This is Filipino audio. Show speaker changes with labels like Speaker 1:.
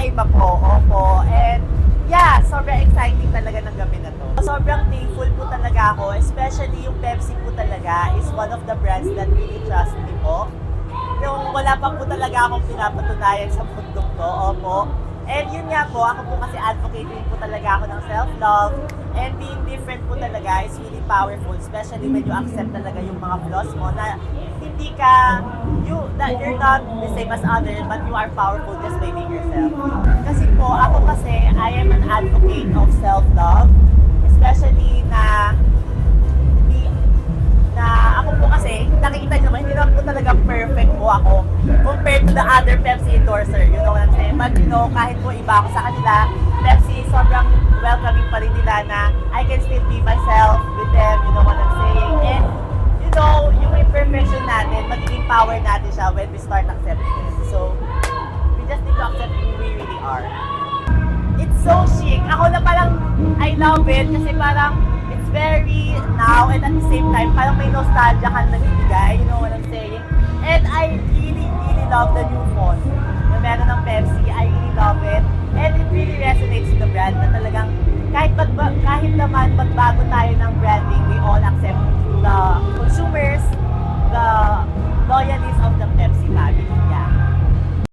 Speaker 1: kakaiba po, opo. And yeah, sobrang exciting talaga ng gabi na to. Sobrang thankful po talaga ako, especially yung Pepsi po talaga is one of the brands that really trust me po. Yung wala pa po talaga akong pinapatunayan sa mundong to, opo. And yun nga po, ako po kasi advocate rin po talaga ako ng self-love. And being different po talaga is really powerful, especially when you accept talaga yung mga flaws mo na hindi ka, that you're not the same as others, but you are powerful just by being yourself. Kasi po, ako kasi, I am an advocate of self-love, especially na ako po kasi, nakikita nyo naman, hindi naman po talaga perfect po ako compared to the other Pepsi endorser, you know what I'm saying? But you know, kahit po iba ako sa kanila, Pepsi, sobrang welcoming pa rin nila na I can still be myself with them, you know what I'm saying? And you know, yung imperfection natin, magiging power natin siya when we start accepting it. So, we just need to accept who we really are. It's so chic. Ako na parang, I love it kasi parang, it's very now and at the same time, parang may nostalgia ka nagbibigay, you know what I'm saying? And I really, really love the new phone.